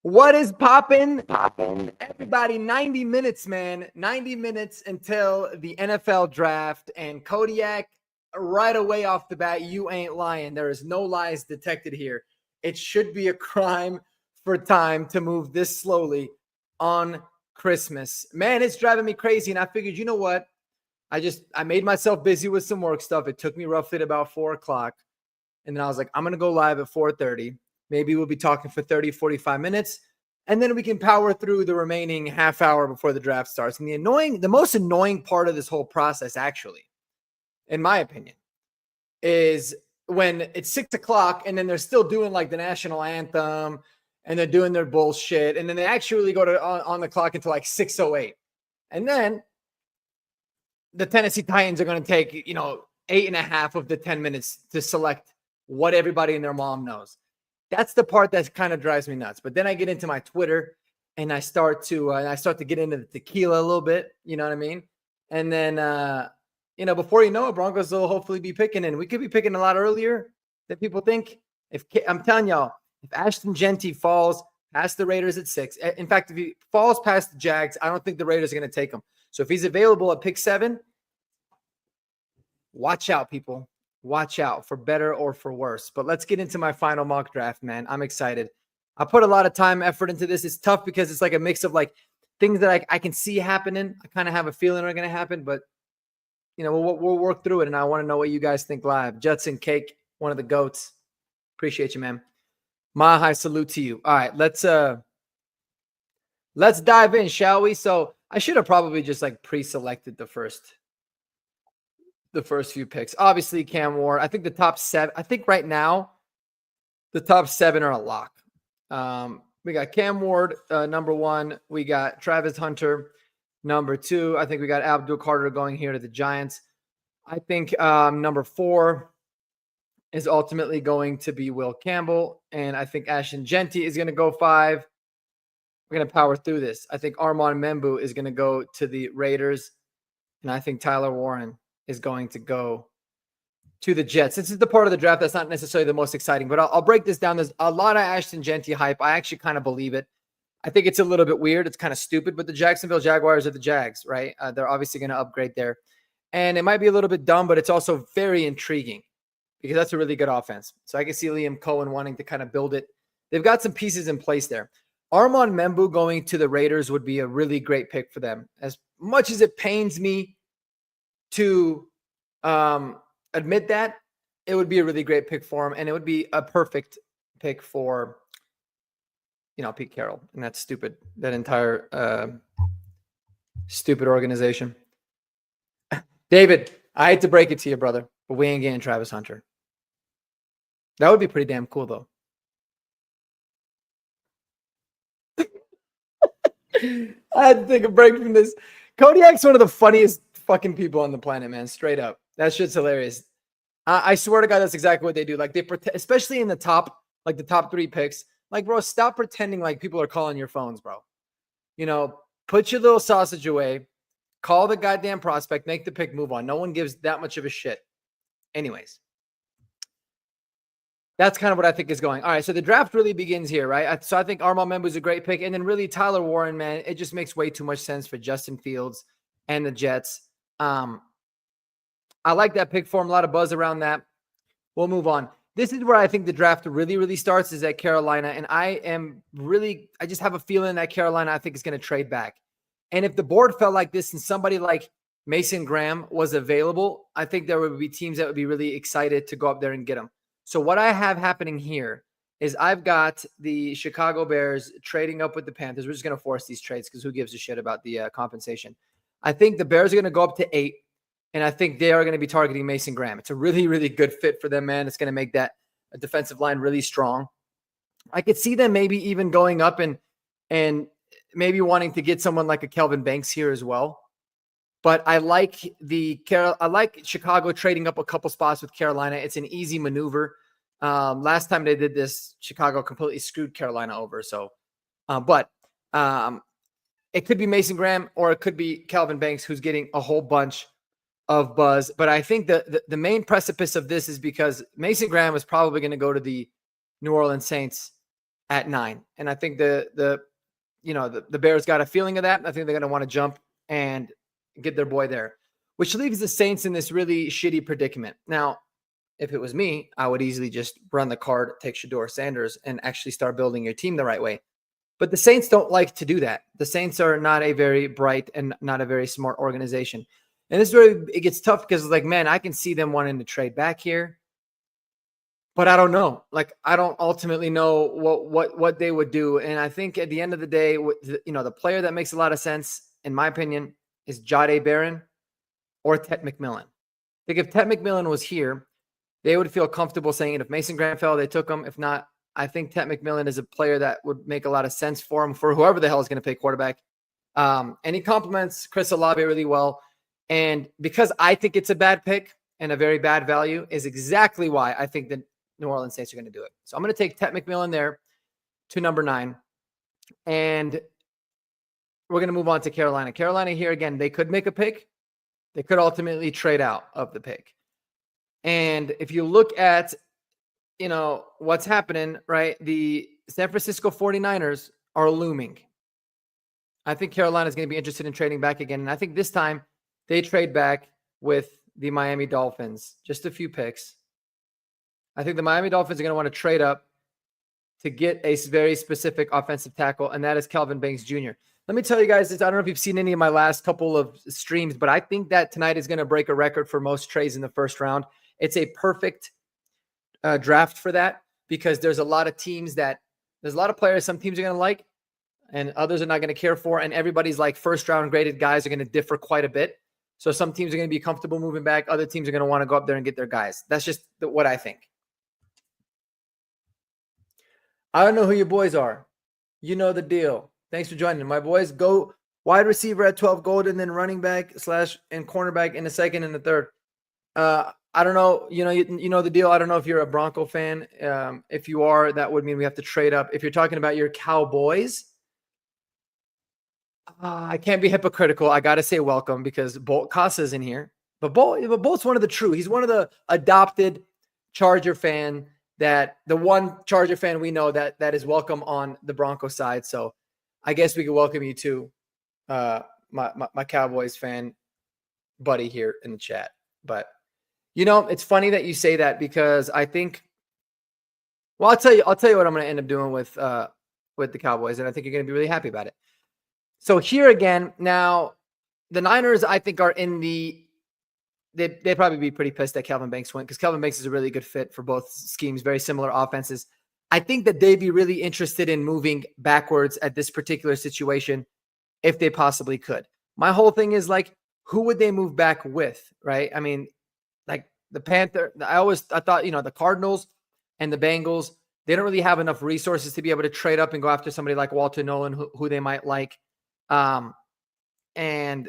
What is poppin'? Everybody, 90 minutes, man. 90 minutes until the NFL draft. And Kodiak, right away off the bat, you ain't lying. There is no lies detected here. It should be a crime for time to move this slowly on Christmas. Man, it's driving me crazy. And I figured, you know what? I made myself busy with some work stuff. It took me roughly at about 4 o'clock. And then I was like, I'm going to go live at 4:30. Maybe we'll be talking for 30, 45 minutes. And then we can power through the remaining half hour before the draft starts. And the most annoying part of this whole process, actually, in my opinion, is when it's 6 o'clock and then they're still doing like the national anthem and they're doing their bullshit. And then they actually go to on the clock until like 6:08. And then the Tennessee Titans are going to take, 8.5 of the 10 minutes to select what everybody and their mom knows. That's the part that kind of drives me nuts. But then I get into my Twitter and I start to get into the tequila a little bit. You know what I mean? And then, before you know it, Broncos will hopefully be picking, and we could be picking a lot earlier than people think. I'm telling y'all, if Ashton Genty falls past the Raiders at 6, in fact, if he falls past the Jags, I don't think the Raiders are going to take him. So if he's available at pick 7, watch out, people. Watch out, for better or for worse. But let's get into my final mock draft, man. I'm excited. I put a lot of time, effort into this. It's tough because it's like a mix of like things that I can see happening. I kind of have a feeling are going to happen, but we'll work through it. And I want to know what you guys think live. Judson Cake, one of the GOATs. Appreciate you, man. Mahai, salute to you. All right, let's dive in, shall we? So I should have probably just like pre-selected the first few picks. Obviously, Cam Ward. I think the top 7. I think right now, the top 7 are a lock. We got Cam Ward, number 1. We got Travis Hunter, number 2. I think we got Abdul Carter going here to the Giants. I think number 4 is ultimately going to be Will Campbell. And I think Ashton Genty is going to go 5. We're going to power through this. I think Armand Membu is going to go to the Raiders. And I think Tyler Warren is going to go to the Jets. This is the part of the draft that's not necessarily the most exciting, but I'll break this down. There's a lot of Ashton Genty hype. I actually kind of believe it. I think it's a little bit weird. It's kind of stupid, but the Jacksonville Jaguars are the Jags, right? They're obviously going to upgrade there. And it might be a little bit dumb, but it's also very intriguing because that's a really good offense. So I can see Liam Cohen wanting to kind of build it. They've got some pieces in place there. Armand Membu going to the Raiders would be a really great pick for them. As much as it pains me to admit that, it would be a really great pick for him, and it would be a perfect pick for, Pete Carroll and that entire stupid organization. David, I hate to break it to you, brother, but we ain't getting Travis Hunter. That would be pretty damn cool, though. I had to take a break from this. Kodiak's one of the funniest fucking people on the planet, man. Straight up. That shit's hilarious. I swear to God, that's exactly what they do. Like they pretend, especially in the top 3 picks. Like, bro, stop pretending like people are calling your phones, bro. Put your little sausage away, call the goddamn prospect, make the pick, move on. No one gives that much of a shit. Anyways, that's kind of what I think is going. All right, so the draft really begins here, right? So I think Armand Membu is a great pick. And then really Tyler Warren, man, it just makes way too much sense for Justin Fields and the Jets. I like that pick for him. A lot of buzz around that. We'll move on. This is where I think the draft really, really starts, is at Carolina. And I just have a feeling that Carolina, I think, is going to trade back. And if the board felt like this and somebody like Mason Graham was available, I think there would be teams that would be really excited to go up there and get him. So what I have happening here is I've got the Chicago Bears trading up with the Panthers. We're just going to force these trades because who gives a shit about the compensation. I think the Bears are going to go up to 8, and I think they are going to be targeting Mason Graham. It's a really, really good fit for them, man. It's going to make that defensive line really strong. I could see them maybe even going up and maybe wanting to get someone like a Kelvin Banks here as well. But I like Chicago trading up a couple spots with Carolina. It's an easy maneuver. Last time they did this, Chicago completely screwed Carolina over. So, but it could be Mason Graham or it could be Kelvin Banks, who's getting a whole bunch of buzz. But I think the main precipice of this is because Mason Graham is probably going to go to the New Orleans Saints at 9. And I think the Bears got a feeling of that. I think they're going to want to jump and get their boy there, which leaves the Saints in this really shitty predicament. Now, if it was me, I would easily just run the card, take Shedeur Sanders, and actually start building your team the right way. But the Saints don't like to do that. The Saints are not a very bright and not a very smart organization. And this is where it gets tough because it's like, man, I can see them wanting to trade back here. But I don't know. Like, I don't ultimately know what they would do. And I think at the end of the day, the player that makes a lot of sense, in my opinion, is Jahdae Barron or Ted McMillan. I think if Ted McMillan was here, they would feel comfortable saying it. If Mason Graham fell, they took him. If not, I think Ted McMillan is a player that would make a lot of sense for him, for whoever the hell is going to play quarterback. And he complements Chris Olave really well. And because I think it's a bad pick and a very bad value is exactly why I think the New Orleans Saints are going to do it. So I'm going to take Ted McMillan there to number 9. And we're going to move on to Carolina. Carolina here, again, they could make a pick. They could ultimately trade out of the pick. And if you look at, what's happening, right? The San Francisco 49ers are looming. I think Carolina is going to be interested in trading back again. And I think this time they trade back with the Miami Dolphins. Just a few picks. I think the Miami Dolphins are going to want to trade up to get a very specific offensive tackle, and that is Kelvin Banks Jr. Let me tell you guys this. I don't know if you've seen any of my last couple of streams, but I think that tonight is going to break a record for most trades in the first round. It's a perfect draft for that because there's a lot of players some teams are going to like and others are not going to care for. And everybody's like first round graded guys are going to differ quite a bit. So some teams are going to be comfortable moving back. Other teams are going to want to go up there and get their guys. That's just what I think. I don't know who your boys are. You know the deal. Thanks for joining. My boys, go wide receiver at 12 gold and then running back / and cornerback in the second and the third. I don't know. You know the deal. I don't know if you're a Bronco fan. If you are, that would mean we have to trade up. If you're talking about your Cowboys, I can't be hypocritical. I got to say welcome because Bolt Casa's in here. But Bolt's one of the true. He's one of the adopted Charger fan, that the one Charger fan we know that is welcome on the Bronco side. So I guess we could welcome you too, my Cowboys fan buddy here in the chat. But it's funny that you say that because I think, well, I'll tell you what I'm going to end up doing with the Cowboys, and I think you're going to be really happy about it. So here again, now the Niners, I think, are in they'd probably be pretty pissed that Kelvin Banks went because Kelvin Banks is a really good fit for both schemes, very similar offenses. I think that they'd be really interested in moving backwards at this particular situation if they possibly could. My whole thing is like, who would they move back with, right? I mean, like the Panther, I thought, the Cardinals and the Bengals, they don't really have enough resources to be able to trade up and go after somebody like Walter Nolan, who they might like. And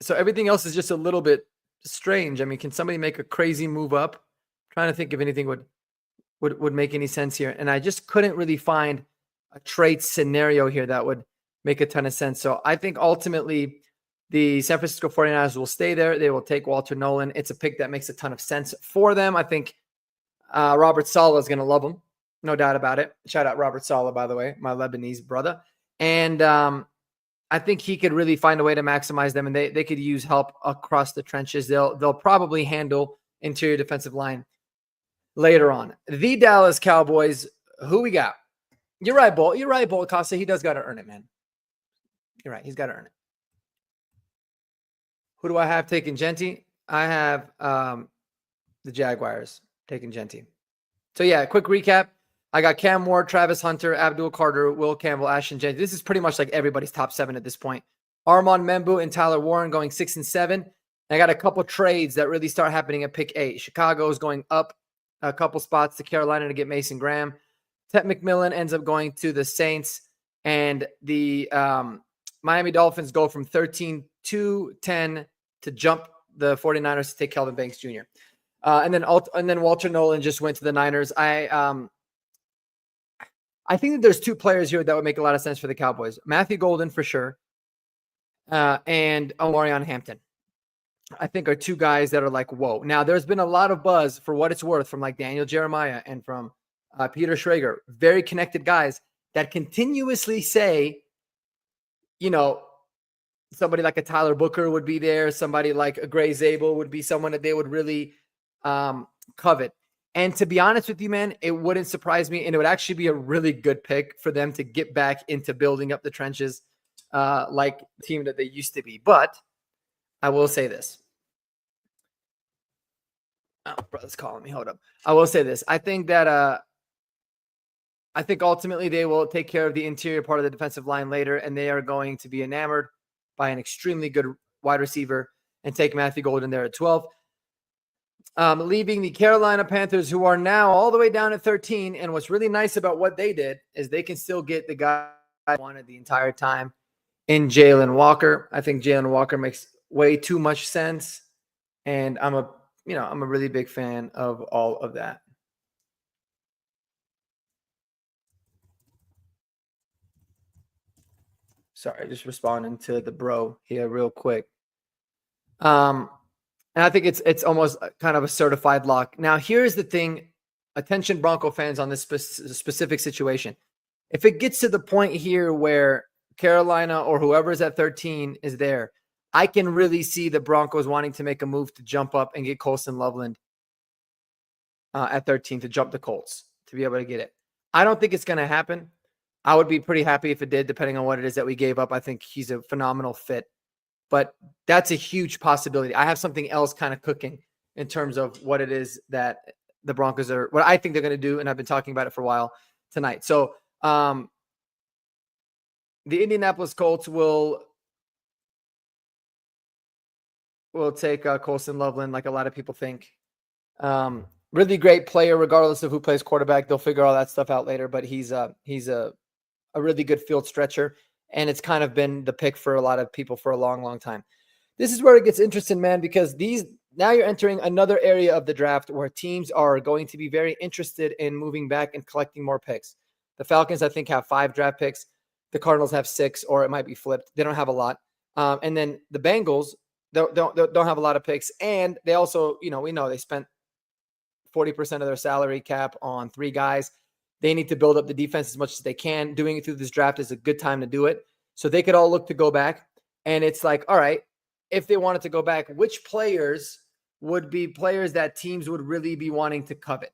so everything else is just a little bit strange. I mean, can somebody make a crazy move up? I'm trying to think if anything would make any sense here. And I just couldn't really find a trade scenario here that would make a ton of sense. So I think ultimately the San Francisco 49ers will stay there. They will take Walter Nolan. It's a pick that makes a ton of sense for them. I think Robert Saleh is going to love him. No doubt about it. Shout out Robert Saleh, by the way, my Lebanese brother. And I think he could really find a way to maximize them, and they could use help across the trenches. They'll probably handle interior defensive line later on. The Dallas Cowboys, who we got? You're right, Bolt. You're right, Bolt Costa. He does got to earn it, man. You're right. He's got to earn it. Who do I have taking Genty? I have the Jaguars taking Genty. So, yeah, quick recap. I got Cam Ward, Travis Hunter, Abdul Carter, Will Campbell, Ashton Genty. This is pretty much like everybody's top 7 at this point. Armand Membu and Tyler Warren going 6 and 7. And I got a couple trades that really start happening at pick 8. Chicago is going up a couple spots to Carolina to get Mason Graham. Ted McMillan ends up going to the Saints. And the Miami Dolphins go from 13 to 10 to jump the 49ers to take Kelvin Banks Jr. And then Walter Nolan just went to the Niners. I think that there's 2 players here that would make a lot of sense for the Cowboys. Matthew Golden for sure, and Omarion Hampton. I think are 2 guys that are like, whoa. Now, there's been a lot of buzz, for what it's worth, from like Daniel Jeremiah and from Peter Schrager, very connected guys that continuously say, somebody like a Tyler Booker would be there. Somebody like a Gray Zabel would be someone that they would really covet. And to be honest with you, man, it wouldn't surprise me. And it would actually be a really good pick for them to get back into building up the trenches like the team that they used to be. But I will say this. Oh, brother's calling me. Hold up. I will say this. I think that I think ultimately they will take care of the interior part of the defensive line later, and they are going to be enamored by an extremely good wide receiver and take Matthew Golden there at 12. Leaving the Carolina Panthers, who are now all the way down at 13. And what's really nice about what they did is they can still get the guy I wanted the entire time in Jalen Walker. I think Jalen Walker makes way too much sense. And I'm a really big fan of all of that. Sorry, just responding to the bro here real quick. And I think it's almost kind of a certified lock. Now, here's the thing. Attention, Bronco fans, on this specific situation. If it gets to the point here where Carolina or whoever is at 13 is there, I can really see the Broncos wanting to make a move to jump up and get Colston Loveland at 13 to jump the Colts to be able to get it. I don't think it's going to happen. I would be pretty happy if it did, depending on what it is that we gave up. I think he's a phenomenal fit. But that's a huge possibility. I have something else kind of cooking in terms of what it is that the Broncos are, what I think they're going to do, and I've been talking about it for a while tonight. So the Indianapolis Colts will take Colston Loveland, like a lot of people think. Really great player, regardless of who plays quarterback. They'll figure all that stuff out later, but he's a really good field stretcher. And it's kind of been the pick for a lot of people for a long, long time. This is where it gets interesting, man, because now you're entering another area of the draft where teams are going to be very interested in moving back and collecting more picks. The Falcons, I think, have 5 draft picks. The Cardinals have 6, or it might be flipped. They don't have a lot. And then the Bengals don't have a lot of picks. And they also, we know they spent 40% of their salary cap on 3 guys. They need to build up the defense as much as they can. Doing it through this draft is a good time to do it. So they could all look to go back. And it's like, all right, if they wanted to go back, which players would be players that teams would really be wanting to covet?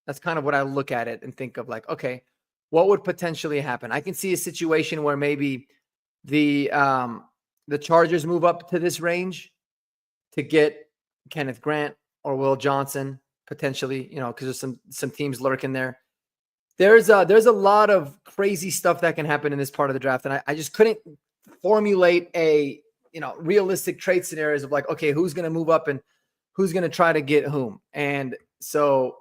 That's kind of what I look at it and think of, like, okay, what would potentially happen? I can see a situation where maybe the Chargers move up to this range to get Kenneth Grant or Will Johnson, potentially, because there's some teams lurking there. There's a lot of crazy stuff that can happen in this part of the draft. And I just couldn't formulate a, realistic trade scenarios of like, okay, who's going to move up and who's going to try to get whom. And so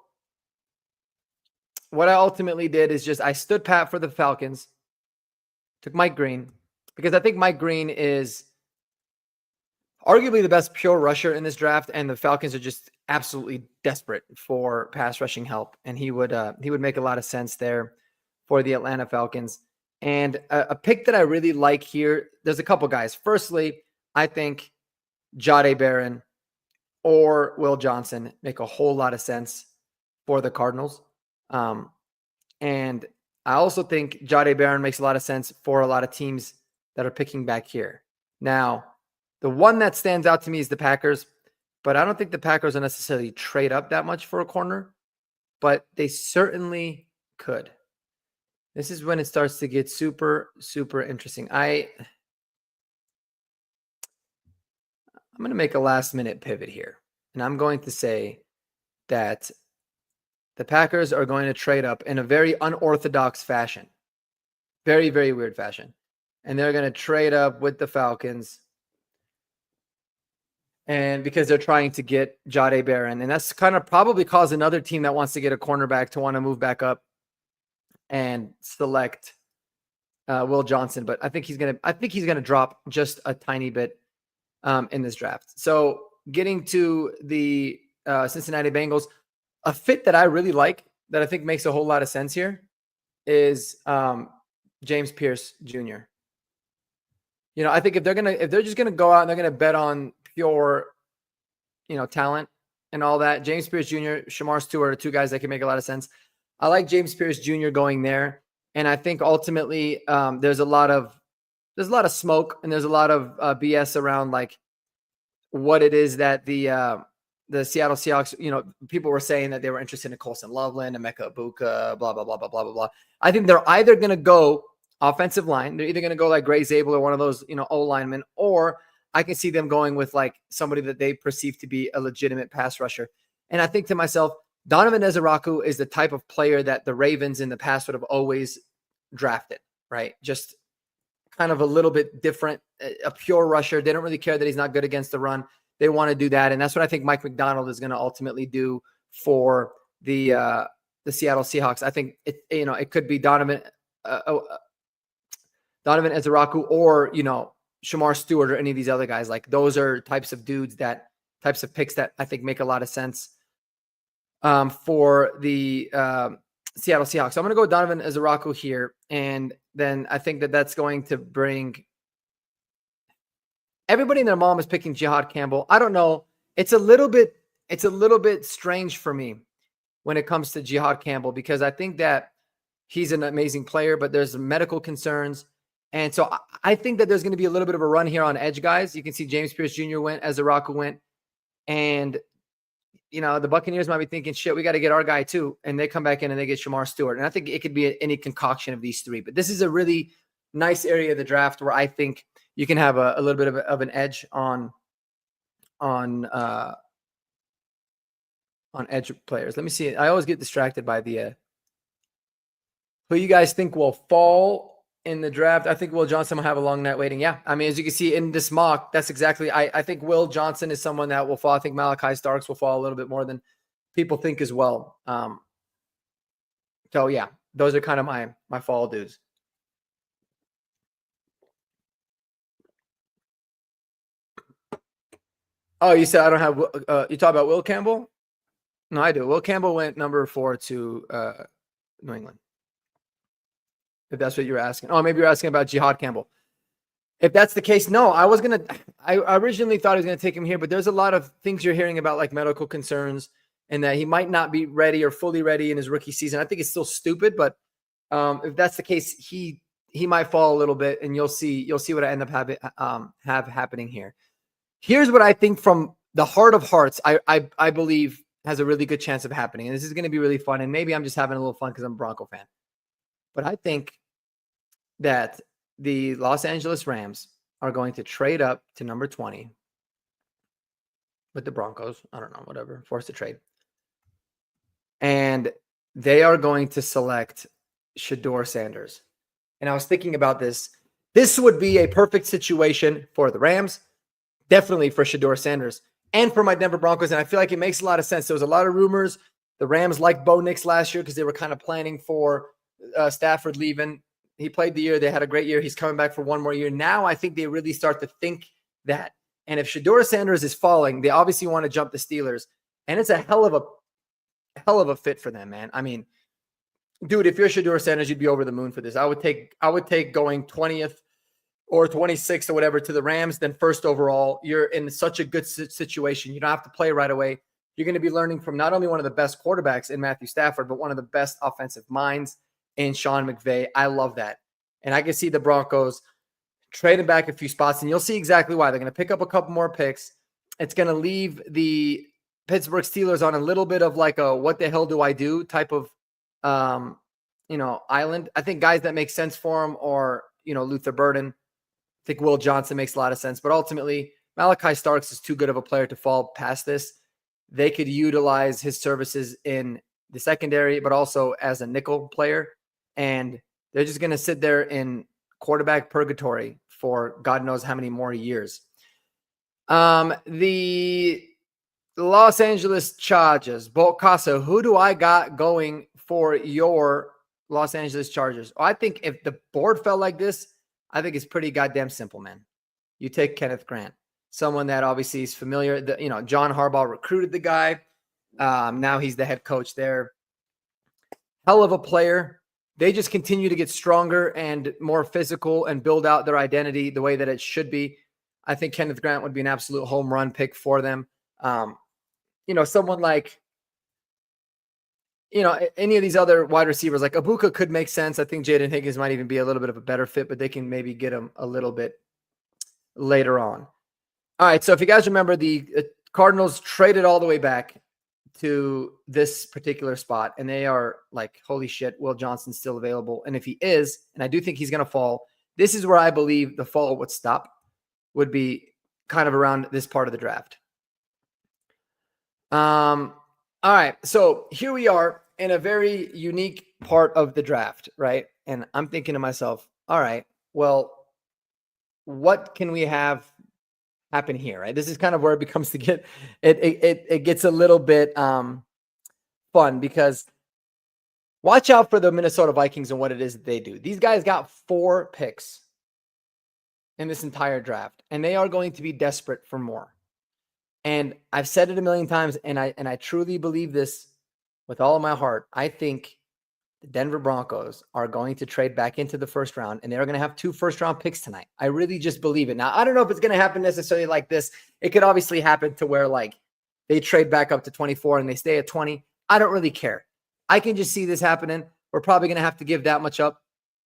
what I ultimately did is I stood pat for the Falcons, took Mike Green, because I think Mike Green is arguably the best pure rusher in this draft, and the Falcons are just absolutely desperate for pass rushing help, and he would make a lot of sense there for the Atlanta Falcons. And a pick that I really like here, there's a couple guys. Firstly, I think Jahdae Barron or Will Johnson make a whole lot of sense for the Cardinals. And I also think Jahdae Barron makes a lot of sense for a lot of teams that are picking back here. Now, the one that stands out to me is the Packers, but I don't think the Packers will necessarily trade up that much for a corner, but they certainly could. This is when it starts to get super, super interesting. I'm going to make a last-minute pivot here, and I'm going to say that the Packers are going to trade up in a very unorthodox fashion, very, very weird fashion, and they're going to trade up with the Falcons. And because they're trying to get Jahdae Barron, and that's kind of probably caused another team that wants to get a cornerback to want to move back up and select Will Johnson. But I think he's gonna drop just a tiny bit in this draft. So getting to the Cincinnati Bengals, a fit that I really like, that I think makes a whole lot of sense here, is James Pierce Jr. I think if they're just gonna go out and they're gonna bet on pure, talent and all that, James Pierce Jr., Shamar Stewart are 2 guys that can make a lot of sense. I like James Pierce Jr. going there. And I think ultimately there's a lot of smoke and there's a lot of BS around like what it is that the Seattle Seahawks, people were saying that they were interested in Colson Loveland, Emeka Ibuka, blah, blah, blah, blah, blah, blah, blah. I think they're either going to go offensive line. They're either going to go like Gray Zabel or one of those, O linemen, or I can see them going with like somebody that they perceive to be a legitimate pass rusher. And I think to myself, Donovan Ezeraku is the type of player that the Ravens in the past would have always drafted, right? Just kind of a little bit different, a pure rusher. They don't really care that he's not good against the run. They want to do that. And that's what I think Mike McDonald is going to ultimately do for the Seattle Seahawks. I think it could be Donovan Ezeraku or, Shamar Stewart or any of these other guys. Like those are types of picks that I think make a lot of sense for the Seattle Seahawks. So I'm going to go with Donovan Ezeraku here. And then I think that that's going to bring everybody and their mom is picking Jihad Campbell. I don't know. It's a little bit strange for me when it comes to Jihad Campbell because I think that he's an amazing player, but there's medical concerns. And so I think that there's going to be a little bit of a run here on edge guys. You can see James Pierce Jr. went, Ezeraku went. And, the Buccaneers might be thinking, shit, we got to get our guy too. And they come back in and they get Shamar Stewart. And I think it could be any concoction of these three. But this is a really nice area of the draft where I think you can have a little bit of an edge on edge players. Let me see. I always get distracted by the who you guys think will fall in the draft. I think Will Johnson will have a long night waiting. Yeah. I mean, as you can see in this mock, that's exactly, I think Will Johnson is someone that will fall. I think Malachi Starks will fall a little bit more than people think as well. So yeah, those are kind of my fall dudes. Oh, you said I don't have, you talk about Will Campbell? No, I do. Will Campbell went number 4 to New England. If that's what you were asking. Oh, maybe you're asking about Jihad Campbell. If that's the case, no, I originally thought I was going to take him here, but there's a lot of things you're hearing about like medical concerns and that he might not be ready or fully ready in his rookie season. I think it's still stupid, but if that's the case, he might fall a little bit and you'll see what I end up happening here. Here's what I think from the heart of hearts, I believe has a really good chance of happening. And this is going to be really fun. And maybe I'm just having a little fun because I'm a Bronco fan. But I think that the Los Angeles Rams are going to trade up to number 20 with the Broncos. I don't know, whatever, forced to trade. And they are going to select Shedeur Sanders. And I was thinking about this. This would be a perfect situation for the Rams, definitely for Shedeur Sanders, and for my Denver Broncos. And I feel like it makes a lot of sense. There was a lot of rumors. The Rams liked Bo Nix last year because they were kind of planning for Stafford leaving. He played the year. They had a great year. He's coming back for one more year. Now I think they really start to think that. And if Shedeur Sanders is falling, they obviously want to jump the Steelers. And it's a hell of a fit for them, man. I mean, dude, if you're Shedeur Sanders, you'd be over the moon for this. I would take going 20th or 26th or whatever to the Rams, then first overall. You're in such a good situation. You don't have to play right away. You're going to be learning from not only one of the best quarterbacks in Matthew Stafford, but one of the best offensive minds in Sean McVay. I love that. And I can see the Broncos trading back a few spots, and you'll see exactly why. They're going to pick up a couple more picks. It's going to leave the Pittsburgh Steelers on a little bit of like a what the hell do I do type of island. I think guys that make sense for him are, Luther Burden. I think Will Johnson makes a lot of sense. But ultimately, Malachi Starks is too good of a player to fall past this. They could utilize his services in the secondary, but also as a nickel player. And they're just going to sit there in quarterback purgatory for God knows how many more years. The Los Angeles Chargers, Bolt Casa, who do I got going for your Los Angeles Chargers? I think if the board felt like this, I think it's pretty goddamn simple, man. You take Kenneth Grant, someone that obviously is familiar. John Harbaugh recruited the guy. Now he's the head coach there. Hell of a player. They just continue to get stronger and more physical and build out their identity the way that it should be. I think Kenneth Grant would be an absolute home run pick for them. Someone like any of these other wide receivers, like Ibuka could make sense. I think Jaden Higgins might even be a little bit of a better fit, but they can maybe get him a little bit later on. All right, so if you guys remember, the Cardinals traded all the way back to this particular spot, and they are like, holy shit, Will Johnson's still available. And if he is, and I do think he's going to fall, this is where I believe the fall would stop, would be kind of around this part of the draft. All right, so here we are in a very unique part of the draft, right? And I'm thinking to myself, all right, well, what can we have happen here, right? This is kind of where it becomes it gets a little bit fun, because watch out for the Minnesota Vikings and what it is that they do. These guys got 4 picks in this entire draft, and they are going to be desperate for more. And I've said it a million times, and I truly believe this with all of my heart. I think the Denver Broncos are going to trade back into the first round, and they're going to have 2 first-round picks tonight. I really just believe it. Now, I don't know if it's going to happen necessarily like this. It could obviously happen to where, like, they trade back up to 24 and they stay at 20. I don't really care. I can just see this happening. We're probably going to have to give that much up.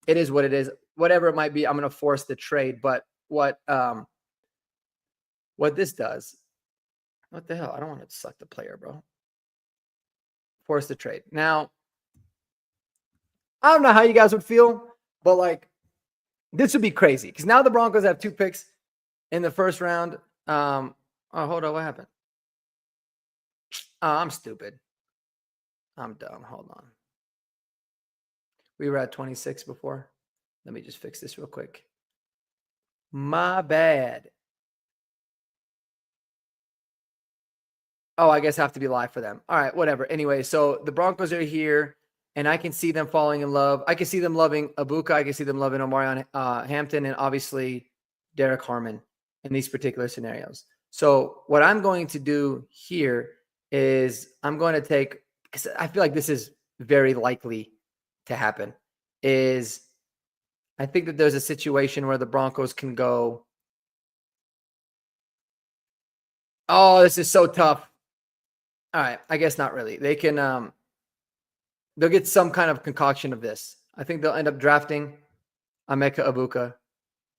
It is what it is. Whatever it might be, I'm going to force the trade. But what this does, what the hell? I don't want to suck the player, bro. Force the trade. Now, I don't know how you guys would feel, but like, this would be crazy because now the Broncos have 2 picks in the first round. Oh, hold on. What happened? Oh, I'm stupid. I'm dumb. Hold on. We were at 26 before. Let me just fix this real quick. My bad. Oh, I guess I have to be live for them. All right, whatever. Anyway, so the Broncos are here, and I can see them falling in love. I can see them loving Ibuka. I can see them loving Omarion Hampton, and obviously Derek Harmon in these particular scenarios. So what I'm going to do here is I'm going to take, because I feel like this is very likely to happen, is I think that there's a situation where the Broncos can go, oh, this is so tough. All right, I guess not really. They can they'll get some kind of concoction of this. I think they'll end up drafting Emeka Ibuka,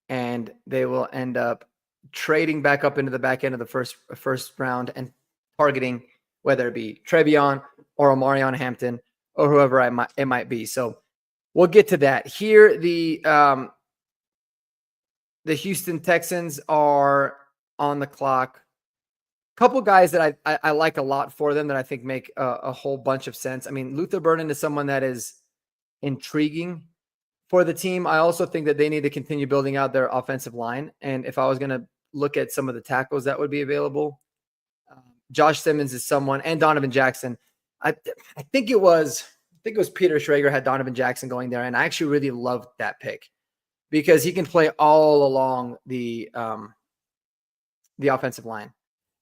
and they will end up trading back up into the back end of the first round and targeting whether it be Trevion or Omarion Hampton or whoever it might be. So we'll get to that. Here, the Houston Texans are on the clock. Couple guys that I like a lot for them that I think make a whole bunch of sense. I mean, Luther Burden is someone that is intriguing for the team. I also think that they need to continue building out their offensive line. And if I was going to look at some of the tackles that would be available, Josh Simmons is someone, and Donovan Jackson. I think it was Peter Schrager had Donovan Jackson going there, and I actually really loved that pick because he can play all along the offensive line.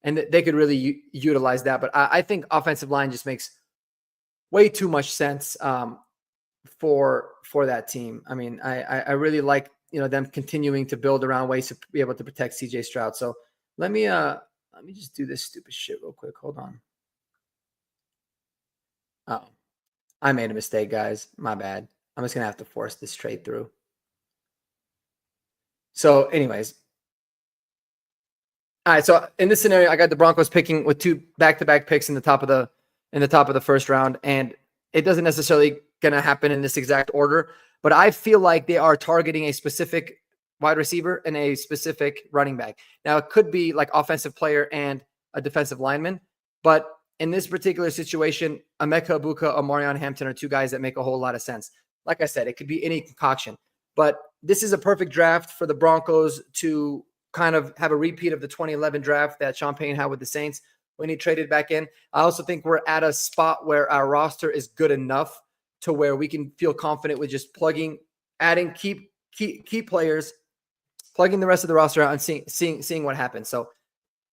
And they could really utilize that. But I think offensive line just makes way too much sense for that team. I mean, I really like them continuing to build around ways to be able to protect CJ Stroud. So let me just do this stupid shit real quick. Hold on. Oh, I made a mistake, guys. My bad. I'm just gonna have to force this trade through. So, anyways. All right, so in this scenario, I got the Broncos picking with 2 back-to-back picks in the top of the first round, and it doesn't necessarily going to happen in this exact order, but I feel like they are targeting a specific wide receiver and a specific running back. Now, it could be like offensive player and a defensive lineman, but in this particular situation, Emeka Ibuka, Omarion Hampton are 2 guys that make a whole lot of sense. Like I said, it could be any concoction, but this is a perfect draft for the Broncos to kind of have a repeat of the 2011 draft that Sean Payton had with the Saints when he traded back in. I also think we're at a spot where our roster is good enough to where we can feel confident with just adding key players, plugging the rest of the roster out and seeing what happens. So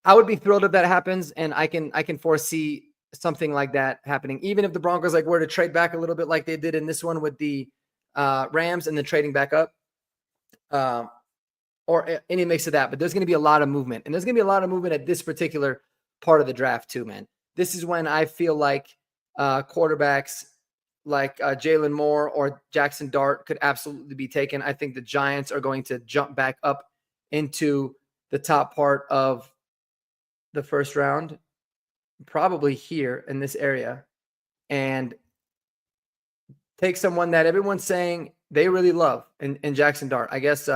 I would be thrilled if that happens, and I can foresee something like that happening. Even if the Broncos were to trade back a little bit like they did in this one with the Rams and then trading back up. Or any mix of that, but there's going to be a lot of movement. And there's going to be a lot of movement at this particular part of the draft too, man. This is when I feel like quarterbacks like Jalen Moore or Jackson Dart could absolutely be taken. I think the Giants are going to jump back up into the top part of the first round, probably here in this area, and take someone that everyone's saying they really love in Jackson Dart. I guess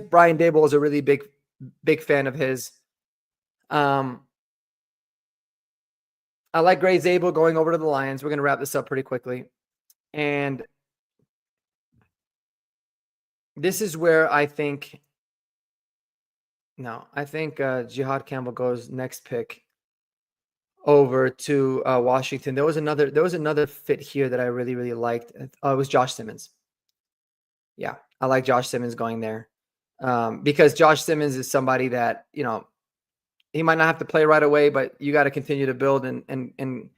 Brian Dable is a really big fan of his. I like Gray Zabel going over to the Lions. We're going to wrap this up pretty quickly. And this is where I think Jihad Campbell goes next pick over to Washington. There was another fit here that I really, really liked. It was Josh Simmons. Yeah, I like Josh Simmons going there because Josh Simmons is somebody that, he might not have to play right away, but you got to continue to build and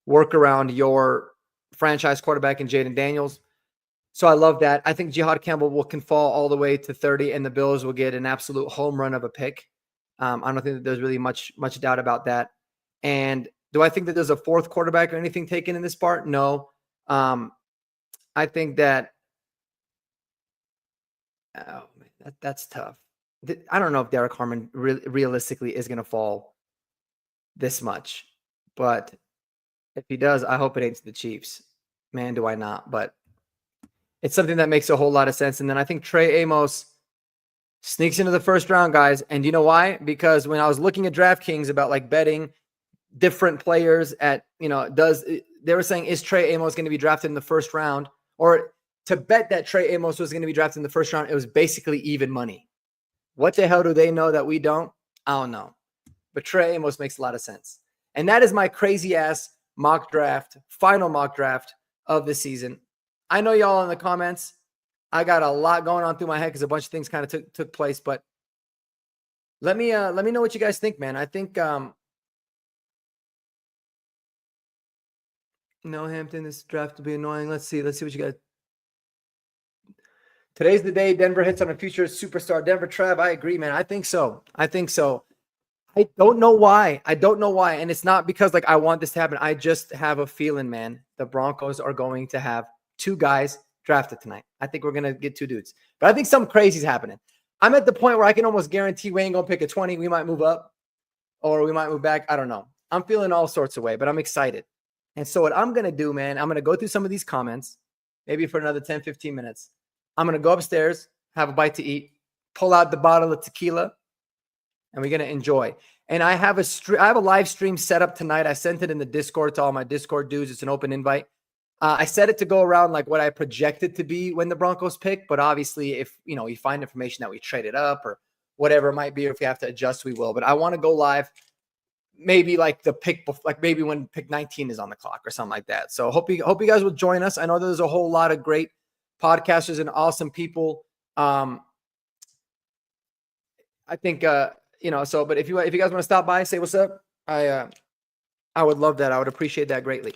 work around your franchise quarterback in Jaden Daniels. So I love that. I think Jihad Campbell can fall all the way to 30, and the Bills will get an absolute home run of a pick. I don't think that there's really much doubt about that. And do I think that there's a fourth quarterback or anything taken in this part? No. I think that that's tough. I don't know if Derek Harmon realistically is going to fall this much, but if he does, I hope it ain't to the Chiefs. Man, do I not. But it's something that makes a whole lot of sense. And then I think Trey Amos sneaks into the first round, guys. And you know why? Because when I was looking at DraftKings about like betting different players at, they were saying, is Trey Amos going to be drafted in the first round? Or to bet that Trey Amos was going to be drafted in the first round, it was basically even money. What the hell do they know that we don't? I don't know. But Trey Amos makes a lot of sense. And that is my crazy ass final mock draft of the season. I know y'all in the comments, I got a lot going on through my head because a bunch of things kind of took place, but let me know what you guys think, man. I think no Hampton, this draft will be annoying. Let's see what you guys. Today's the day Denver hits on a future superstar. Denver Trev, I agree, man. I think so. I don't know why. And it's not because I want this to happen. I just have a feeling, man. The Broncos are going to have two guys drafted tonight. I think we're going to get two dudes. But I think something crazy is happening. I'm at the point where I can almost guarantee we ain't going to pick a 20. We might move up or we might move back. I don't know. I'm feeling all sorts of way, but I'm excited. And so what I'm going to do, man, I'm going to go through some of these comments, maybe for another 10, 15 minutes. I'm going to go upstairs, have a bite to eat, pull out the bottle of tequila, and we're going to enjoy. And I have a live stream set up tonight. I sent it in the Discord to all my Discord dudes. It's an open invite. I set it to go around like what I projected to be when the Broncos pick. But obviously, if we find information that we traded up or whatever it might be, or if we have to adjust, we will. But I want to go live maybe like the pick, like maybe when pick 19 is on the clock or something like that. So hope you guys will join us. I know there's a whole lot of great podcasters and awesome people. I think but if you guys want to stop by, say what's up. I would love that. I would appreciate that greatly.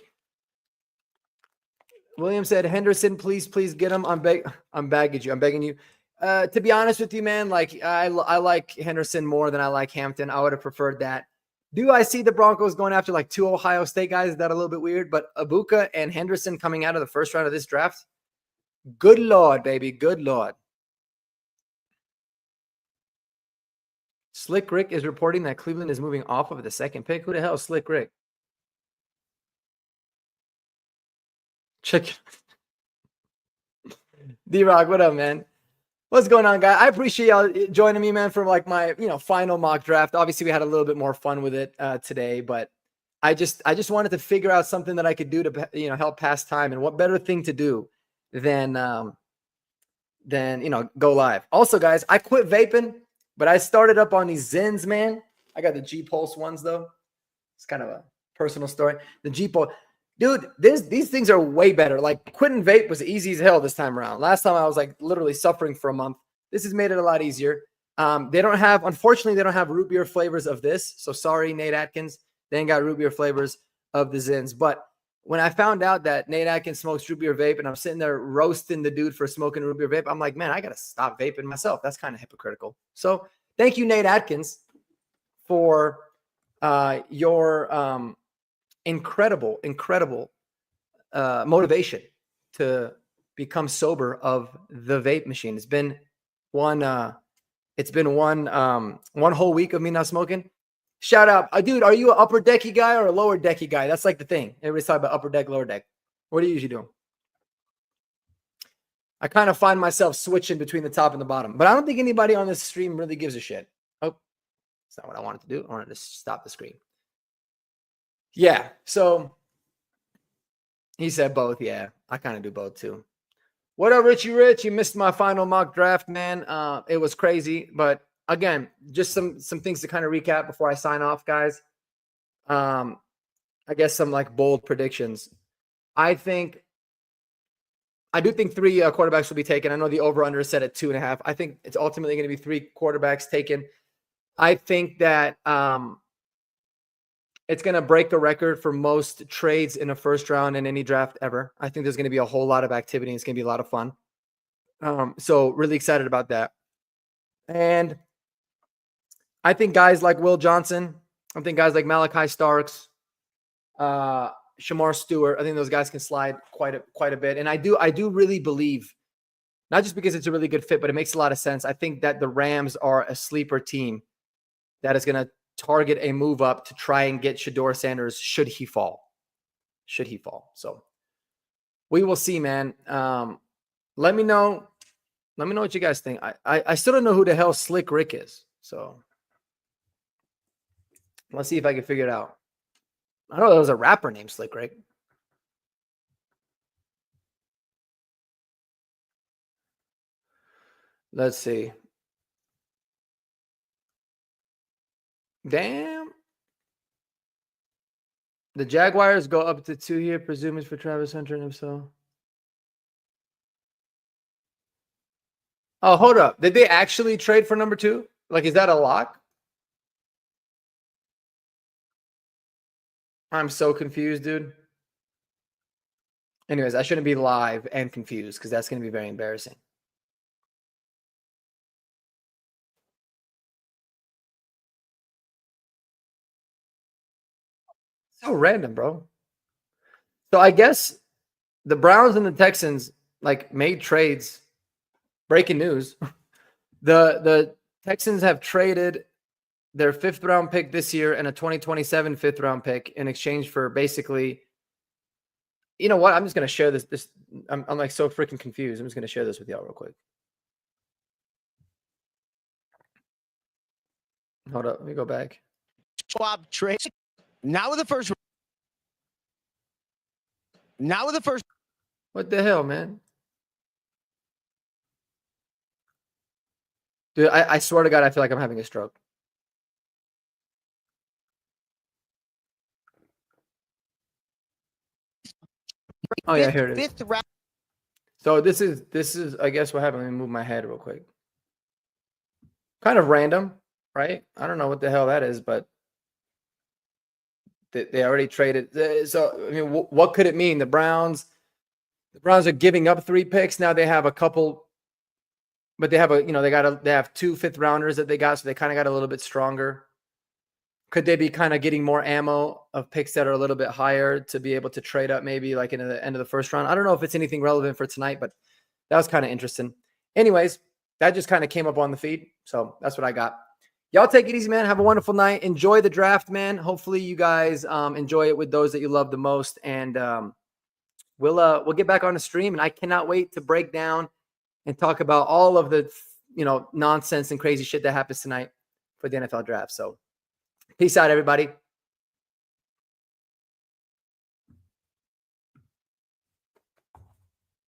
William said, Henderson, please get him. I'm begging you. To be honest with you, man, I like Henderson more than I like Hampton. I would have preferred that. Do I see the Broncos going after two Ohio State guys? Is that a little bit weird? But Ibuka and Henderson coming out of the first round of this draft? Good Lord, baby. Good Lord. Slick Rick is reporting that Cleveland is moving off of the second pick. Who the hell is Slick Rick? Check. D-Rock, what up, man? What's going on, guys? I appreciate y'all joining me, man, for my final mock draft. Obviously, we had a little bit more fun with it today, but I just wanted to figure out something that I could do to help pass time, and what better thing to do than go live. Also, guys, I quit vaping, but I started up on these Zens, man. I got the G Pulse ones though. It's kind of a personal story. The G Pulse. Dude, these things are way better. Quitting vape was easy as hell this time around. Last time I was literally suffering for a month. This has made it a lot easier. Unfortunately, they don't have root beer flavors of this. So sorry, Nate Atkins. They ain't got root beer flavors of the Zins. But when I found out that Nate Atkins smokes root beer vape and I'm sitting there roasting the dude for smoking root beer vape, I'm like, man, I got to stop vaping myself. That's kind of hypocritical. So thank you, Nate Atkins, for your incredible motivation to become sober of the vape machine. It's been one whole week of me not smoking. Shout out, dude. Are you an upper decky guy or a lower decky guy? That's like the thing. Everybody's talking about upper deck, lower deck. What do you usually do? I kind of find myself switching between the top and the bottom, but I don't think anybody on this stream really gives a shit. Oh, that's not what I wanted to do. I wanted to stop the screen. Yeah. So he said both. Yeah, I kind of do both too. What up, Richie Rich? You missed my final mock draft, man. It was crazy, but again, just some things to kind of recap before I sign off, guys. I guess some like bold predictions. I do think 3 quarterbacks will be taken. I know the over-under is set at 2.5. I think it's ultimately going to be 3 quarterbacks taken. I think that it's going to break the record for most trades in a first round in any draft ever. I think there's going to be a whole lot of activity. And it's going to be a lot of fun. So really excited about that. And I think guys like Will Johnson, I think guys like Malachi Starks, Shamar Stewart, I think those guys can slide quite a bit. And I do really believe, not just because it's a really good fit, but it makes a lot of sense. I think that the Rams are a sleeper team that is going to target a move up to try and get Shedeur Sanders should he fall. So we will see, man. Let me know what you guys think. I still don't know who the hell Slick Rick is. So let's see if I can figure it out. I know there was a rapper named Slick Rick. Let's see. Damn. The Jaguars go up to 2 here, presuming for Travis Hunter, and if so. Oh, hold up. Did they actually trade for number 2? Like, is that a lock? I'm so confused, dude. Anyways, I shouldn't be live and confused because that's going to be very embarrassing. So random, bro. So I guess the Browns and the Texans like made trades. Breaking news. The Texans have traded their 5th round pick this year and a 2027 5th round pick in exchange for basically, you know what? I'm just going to share this. I'm like so freaking confused. I'm just going to share this with y'all real quick. Hold up. Let me go back. Schwab trade. Now with the first. What the hell, man? Dude, I swear to God, I feel like I'm having a stroke. Oh yeah, here it is. 5th round. So this is I guess what happened. Let me move my head real quick. Kind of random, right? I don't know what the hell that is, but they already traded. So I mean, what could it mean? The Browns are giving up 3 picks. Now they have a couple, but they have they have 2 5th rounders that they got, so they kind of got a little bit stronger. Could they be kind of getting more ammo of picks that are a little bit higher to be able to trade up maybe like in the end of the first round? I don't know if it's anything relevant for tonight, but that was kind of interesting. Anyways, that just kind of came up on the feed. So that's what I got. Y'all take it easy, man. Have a wonderful night. Enjoy the draft, man. Hopefully you guys enjoy it with those that you love the most. And we'll get back on the stream. And I cannot wait to break down and talk about all of the nonsense and crazy shit that happens tonight for the NFL draft. So peace out, everybody.